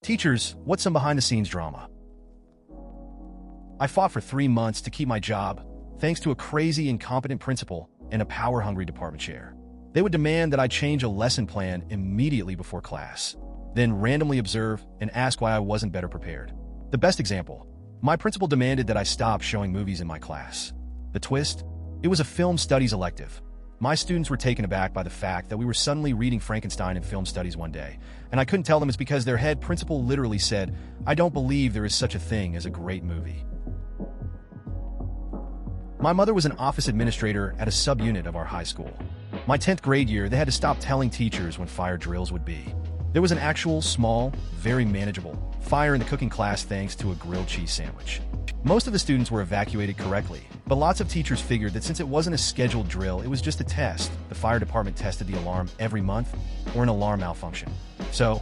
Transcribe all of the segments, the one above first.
Teachers, what's some behind-the-scenes drama? I fought for 3 months to keep my job, thanks to a crazy, incompetent principal and a power-hungry department chair. They would demand that I change a lesson plan immediately before class, then randomly observe and ask why I wasn't better prepared. The best example, my principal demanded that I stop showing movies in my class. The twist? It was a film studies elective. My students were taken aback by the fact that we were suddenly reading Frankenstein in film studies one day, and I couldn't tell them it's because their head principal literally said, "I don't believe there is such a thing as a great movie." My mother was an office administrator at a subunit of our high school. My 10th grade year, they had to stop telling teachers when fire drills would be. There was an actual, small, very manageable fire in the cooking class thanks to a grilled cheese sandwich. Most of the students were evacuated correctly, but lots of teachers figured that since it wasn't a scheduled drill, it was just a test. The fire department tested the alarm every month or an alarm malfunction. So,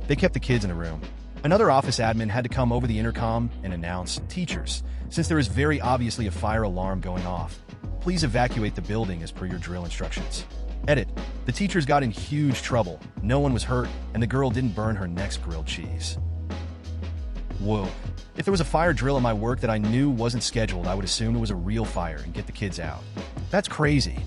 they kept the kids in a room. Another office admin had to come over the intercom and announce, "Teachers, since there is very obviously a fire alarm going off, please evacuate the building as per your drill instructions." Edit. The teachers got in huge trouble, no one was hurt, and the girl didn't burn her next grilled cheese. Whoa. If there was a fire drill at my work that I knew wasn't scheduled, I would assume it was a real fire and get the kids out. That's crazy.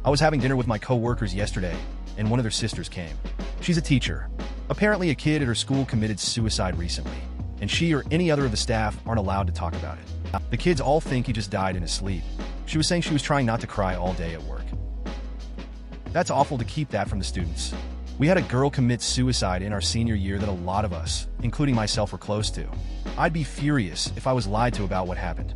I was having dinner with my co-workers yesterday, and one of their sisters came. She's a teacher. Apparently a kid at her school committed suicide recently, and she or any other of the staff aren't allowed to talk about it. The kids all think he just died in his sleep. She was saying she was trying not to cry all day at work. That's awful to keep that from the students. We had a girl commit suicide in our senior year that a lot of us, including myself, were close to. I'd be furious if I was lied to about what happened.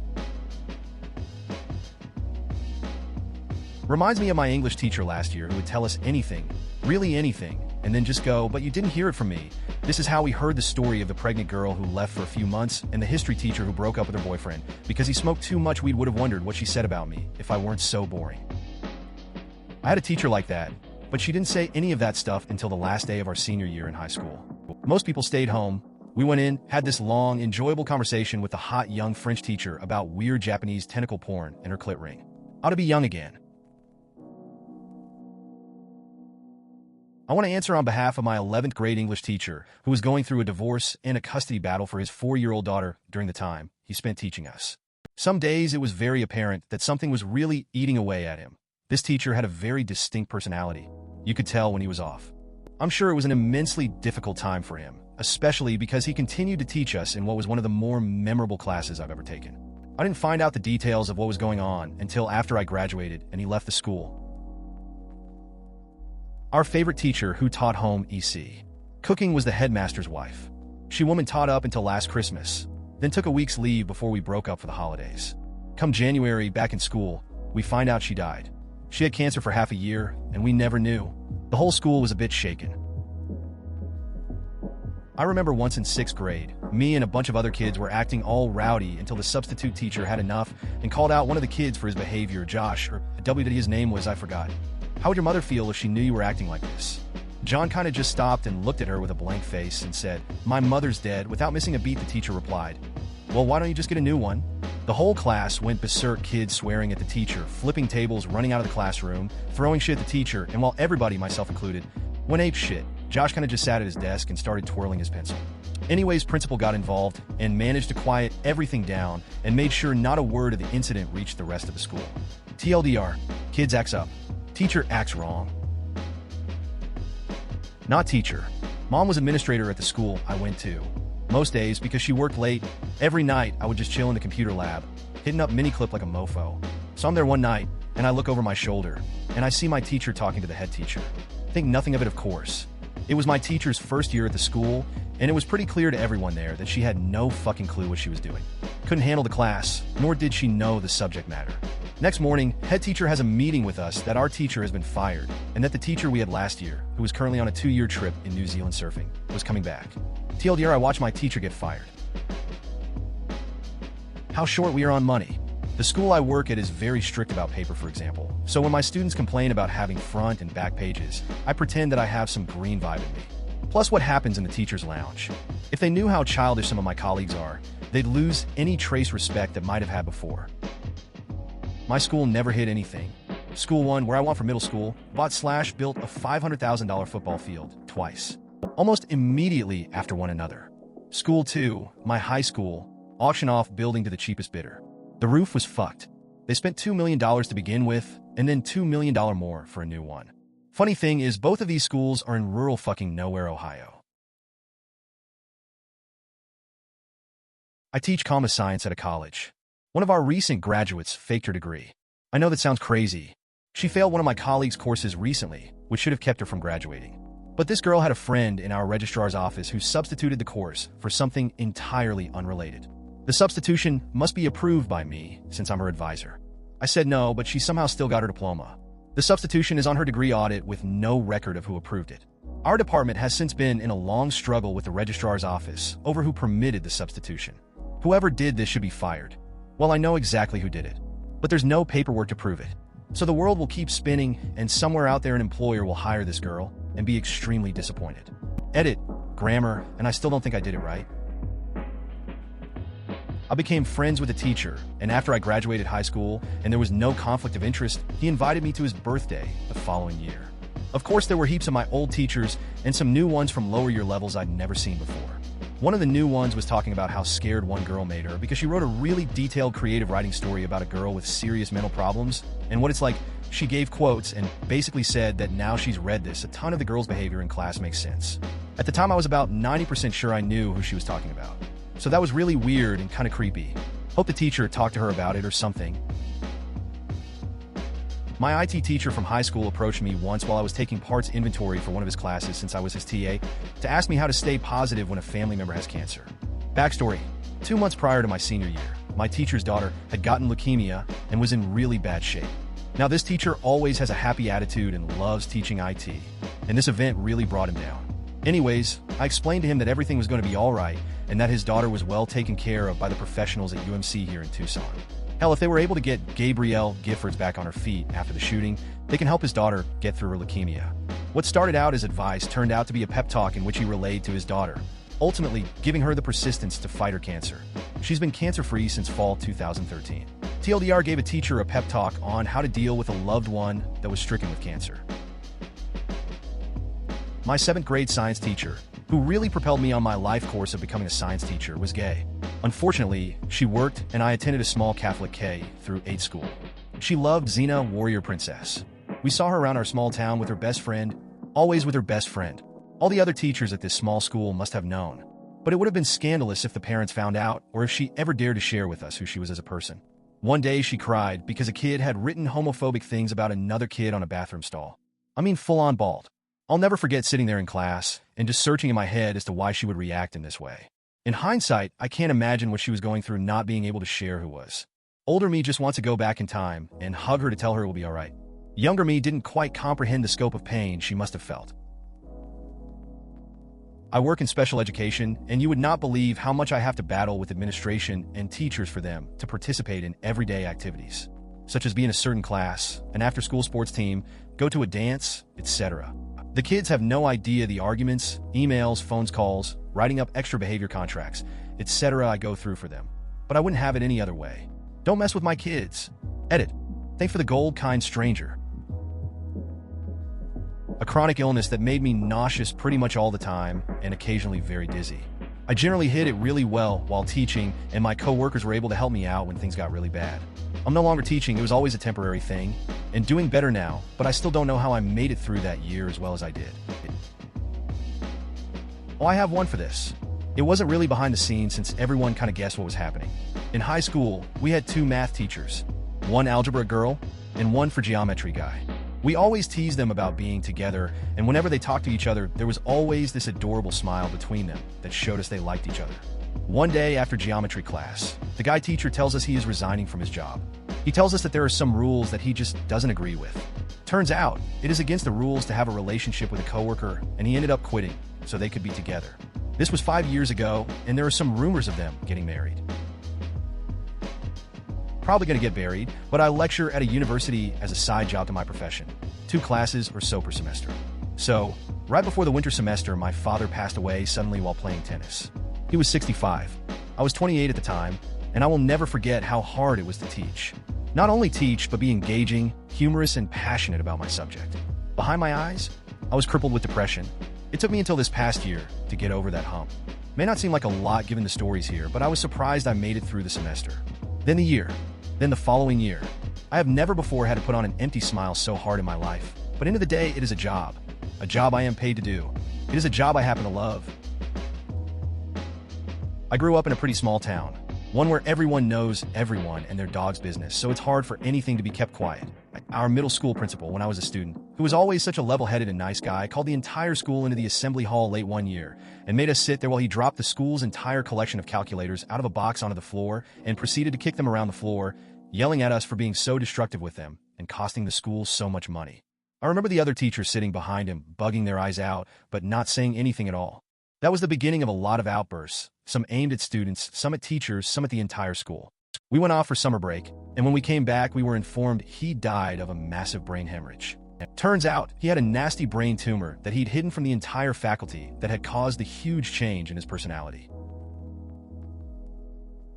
Reminds me of my English teacher last year who would tell us anything, really anything, and then just go, "But you didn't hear it from me." This is how we heard the story of the pregnant girl who left for a few months and the history teacher who broke up with her boyfriend because he smoked too much weed. Would have wondered what she said about me if I weren't so boring. I had a teacher like that, but she didn't say any of that stuff until the last day of our senior year in high school. Most people stayed home. We went in, had this long, enjoyable conversation with the hot young French teacher about weird Japanese tentacle porn and her clit ring. Ought to be young again. I want to answer on behalf of my 11th grade English teacher who was going through a divorce and a custody battle for his 4-year-old daughter during the time he spent teaching us. Some days it was very apparent that something was really eating away at him. This teacher had a very distinct personality. You could tell when he was off. I'm sure it was an immensely difficult time for him, especially because he continued to teach us in what was one of the more memorable classes I've ever taken. I didn't find out the details of what was going on until after I graduated and he left the school. Our favorite teacher who taught home EC. Cooking was the headmaster's wife. She woman taught up until last Christmas, then took a week's leave before we broke up for the holidays. Come January, back in school, we find out she died. She had cancer for half a year, and we never knew. The whole school was a bit shaken. I remember once in 6th grade, me and a bunch of other kids were acting all rowdy until the substitute teacher had enough and called out one of the kids for his behavior, Josh, or WD his name was, I forgot. How would your mother feel if she knew you were acting like this? John kind of just stopped and looked at her with a blank face and said, "My mother's dead." Without missing a beat, the teacher replied, "Well, why don't you just get a new one?" The whole class went berserk, kids swearing at the teacher, flipping tables, running out of the classroom, throwing shit at the teacher, and while everybody, myself included, went ape shit, Josh kind of just sat at his desk and started twirling his pencil. Anyways, principal got involved and managed to quiet everything down and made sure not a word of the incident reached the rest of the school. TLDR, kids acts up. Teacher acts wrong. Not teacher. Mom was administrator at the school I went to. Most days, because she worked late, every night I would just chill in the computer lab, hitting up miniclip like a mofo. So I'm there one night, and I look over my shoulder, and I see my teacher talking to the head teacher. Think nothing of it, of course. It was my teacher's first year at the school, and it was pretty clear to everyone there that she had no fucking clue what she was doing. Couldn't handle the class, nor did she know the subject matter. Next morning, head teacher has a meeting with us that our teacher has been fired, and that the teacher we had last year, who was currently on a 2-year trip in New Zealand surfing, was coming back. TLDR, I watched my teacher get fired. How short we are on money. The school I work at is very strict about paper, for example. So when my students complain about having front and back pages, I pretend that I have some green vibe in me. Plus what happens in the teacher's lounge. If they knew how childish some of my colleagues are, they'd lose any trace respect that might have had before. My school never hid anything. School 1, where I went for middle school, bought / built a $500,000 football field twice, almost immediately after one another. School 2, my high school, auctioned off building to the cheapest bidder. The roof was fucked. They spent $2 million to begin with, and then $2 million more for a new one. Funny thing is, both of these schools are in rural fucking nowhere, Ohio. I teach comma science at a college. One of our recent graduates faked her degree. I know that sounds crazy. She failed one of my colleagues' courses recently, which should have kept her from graduating. But this girl had a friend in our registrar's office who substituted the course for something entirely unrelated. The substitution must be approved by me, since I'm her advisor. I said no, but she somehow still got her diploma. The substitution is on her degree audit with no record of who approved it. Our department has since been in a long struggle with the registrar's office over who permitted the substitution. Whoever did this should be fired. Well, I know exactly who did it, but there's no paperwork to prove it. So the world will keep spinning, and somewhere out there an employer will hire this girl and be extremely disappointed. Edit, grammar, and I still don't think I did it right. I became friends with a teacher, and after I graduated high school and there was no conflict of interest, he invited me to his birthday the following year. Of course, there were heaps of my old teachers and some new ones from lower year levels I'd never seen before. One of the new ones was talking about how scared one girl made her because she wrote a really detailed creative writing story about a girl with serious mental problems, and what it's like, she gave quotes and basically said that now she's read this, a ton of the girl's behavior in class makes sense. At the time, I was about 90% sure I knew who she was talking about. So that was really weird and kind of creepy. Hope the teacher talked to her about it or something. My IT teacher from high school approached me once while I was taking parts inventory for one of his classes since I was his TA to ask me how to stay positive when a family member has cancer. Backstory: 2 months prior to my senior year, my teacher's daughter had gotten leukemia and was in really bad shape. Now, this teacher always has a happy attitude and loves teaching IT, and this event really brought him down. Anyways, I explained to him that everything was going to be all right and that his daughter was well taken care of by the professionals at UMC here in Tucson. Hell, if they were able to get Gabrielle Giffords back on her feet after the shooting, they can help his daughter get through her leukemia. What started out as advice turned out to be a pep talk in which he relayed to his daughter, ultimately giving her the persistence to fight her cancer. She's been cancer-free since fall 2013. TLDR gave a teacher a pep talk on how to deal with a loved one that was stricken with cancer. My 7th grade science teacher, who really propelled me on my life course of becoming a science teacher, was gay. Unfortunately, she worked and I attended a small Catholic K through 8 school. She loved Xena, Warrior Princess. We saw her around our small town with her best friend, always with her best friend. All the other teachers at this small school must have known, but it would have been scandalous if the parents found out or if she ever dared to share with us who she was as a person. One day she cried because a kid had written homophobic things about another kid on a bathroom stall. I mean, full-on bald. I'll never forget sitting there in class and just searching in my head as to why she would react in this way. In hindsight, I can't imagine what she was going through not being able to share who was. Older me just wants to go back in time and hug her to tell her it will be all right. Younger me didn't quite comprehend the scope of pain she must have felt. I work in special education, and you would not believe how much I have to battle with administration and teachers for them to participate in everyday activities, such as be in a certain class, an after-school sports team, go to a dance, etc. The kids have no idea the arguments, emails, phone calls, writing up extra behavior contracts, etc. I go through for them. But I wouldn't have it any other way. Don't mess with my kids. Edit. Thanks for the gold, kind stranger. A chronic illness that made me nauseous pretty much all the time and occasionally very dizzy. I generally hid it really well while teaching, and my coworkers were able to help me out when things got really bad. I'm no longer teaching, it was always a temporary thing, and doing better now, but I still don't know how I made it through that year as well as I did. Well, I have one for this. It wasn't really behind the scenes since everyone kind of guessed what was happening. In high school, we had 2 math teachers, one algebra girl and one for geometry guy. We always teased them about being together, and whenever they talked to each other, there was always this adorable smile between them that showed us they liked each other. One day after geometry class, the guy teacher tells us he is resigning from his job. He tells us that there are some rules that he just doesn't agree with. Turns out, it is against the rules to have a relationship with a coworker, and he ended up quitting so they could be together. This was 5 years ago, and there are some rumors of them getting married. Probably going to get buried, but I lecture at a university as a side job to my profession, 2 classes or so per semester. So, right before the winter semester, my father passed away suddenly while playing tennis. He was 65. I was 28 at the time, and I will never forget how hard it was to teach. Not only teach, but be engaging, humorous, and passionate about my subject. Behind my eyes, I was crippled with depression. It took me until this past year to get over that hump. May not seem like a lot given the stories here, but I was surprised I made it through the semester. Then the following year. I have never before had to put on an empty smile so hard in my life. But end of the day, it is a job I am paid to do. It is a job I happen to love. I grew up in a pretty small town, one where everyone knows everyone and their dog's business, so it's hard for anything to be kept quiet. Our middle school principal, when I was a student, who was always such a level-headed and nice guy, called the entire school into the assembly hall late one year and made us sit there while he dropped the school's entire collection of calculators out of a box onto the floor and proceeded to kick them around the floor, yelling at us for being so destructive with them and costing the school so much money. I remember the other teachers sitting behind him, bugging their eyes out, but not saying anything at all. That was the beginning of a lot of outbursts, some aimed at students, some at teachers, some at the entire school. We went off for summer break, and when we came back, we were informed he died of a massive brain hemorrhage. Turns out, he had a nasty brain tumor that he'd hidden from the entire faculty that had caused a huge change in his personality.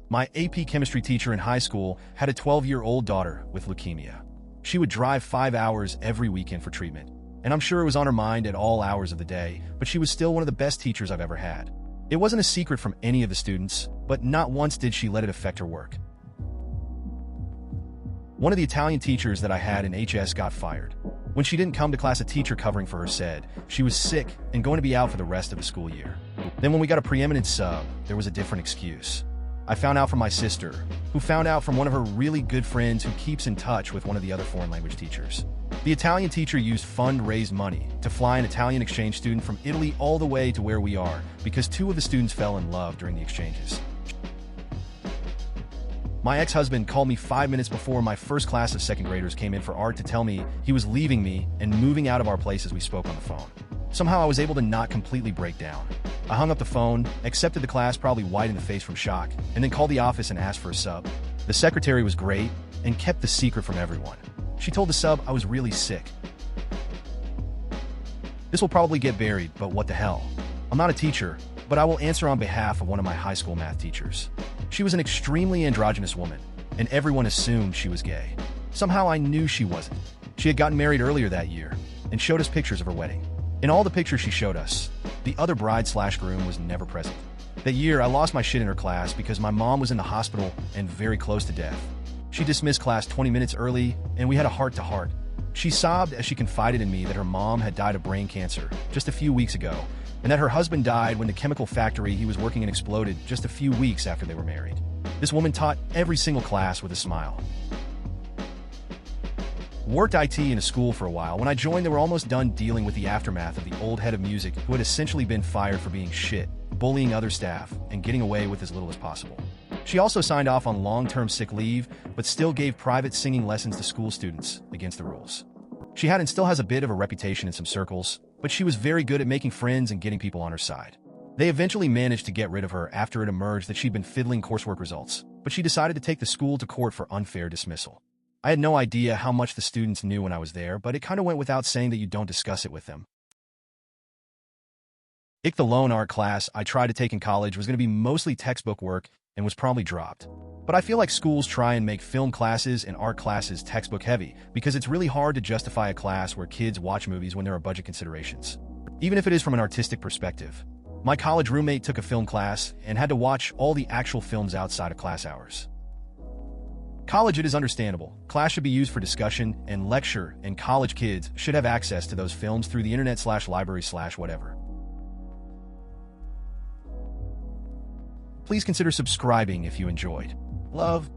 My AP chemistry teacher in high school had a 12-year-old daughter with leukemia. She would drive 5 hours every weekend for treatment, and I'm sure it was on her mind at all hours of the day, but she was still one of the best teachers I've ever had. It wasn't a secret from any of the students, but not once did she let it affect her work. One of the Italian teachers that I had in HS got fired. When she didn't come to class, a teacher covering for her said she was sick and going to be out for the rest of the school year. Then when we got a preeminent sub, there was a different excuse. I found out from my sister, who found out from one of her really good friends who keeps in touch with one of the other foreign language teachers. The Italian teacher used fund-raised money to fly an Italian exchange student from Italy all the way to where we are because 2 of the students fell in love during the exchanges. My ex-husband called me 5 minutes before my first class of second graders came in for art to tell me he was leaving me and moving out of our place as we spoke on the phone. Somehow I was able to not completely break down. I hung up the phone, accepted the class probably white in the face from shock, and then called the office and asked for a sub. The secretary was great and kept the secret from everyone. She told the sub I was really sick. This will probably get buried, but what the hell? I'm not a teacher, but I will answer on behalf of one of my high school math teachers. She was an extremely androgynous woman, and everyone assumed she was gay. Somehow I knew she wasn't. She had gotten married earlier that year and showed us pictures of her wedding. In all the pictures she showed us, the other bride/groom was never present. That year, I lost my shit in her class because my mom was in the hospital and very close to death. She dismissed class 20 minutes early, and we had a heart-to-heart. She sobbed as she confided in me that her mom had died of brain cancer just a few weeks ago, and that her husband died when the chemical factory he was working in exploded just a few weeks after they were married. This woman taught every single class with a smile. Worked IT in a school for a while. When I joined, they were almost done dealing with the aftermath of the old head of music who had essentially been fired for being shit, bullying other staff, and getting away with as little as possible. She also signed off on long-term sick leave, but still gave private singing lessons to school students against the rules. She had and still has a bit of a reputation in some circles, but she was very good at making friends and getting people on her side. They eventually managed to get rid of her after it emerged that she'd been fiddling coursework results, but she decided to take the school to court for unfair dismissal. I had no idea how much the students knew when I was there, but it kind of went without saying that you don't discuss it with them. The lone art class I tried to take in college was going to be mostly textbook work and was probably dropped. But I feel like schools try and make film classes and art classes textbook heavy because it's really hard to justify a class where kids watch movies when there are budget considerations, even if it is from an artistic perspective. My college roommate took a film class and had to watch all the actual films outside of class hours. College, it is understandable. Class should be used for discussion and lecture, and college kids should have access to those films through the internet/library/whatever. Please consider subscribing if you enjoyed. Love.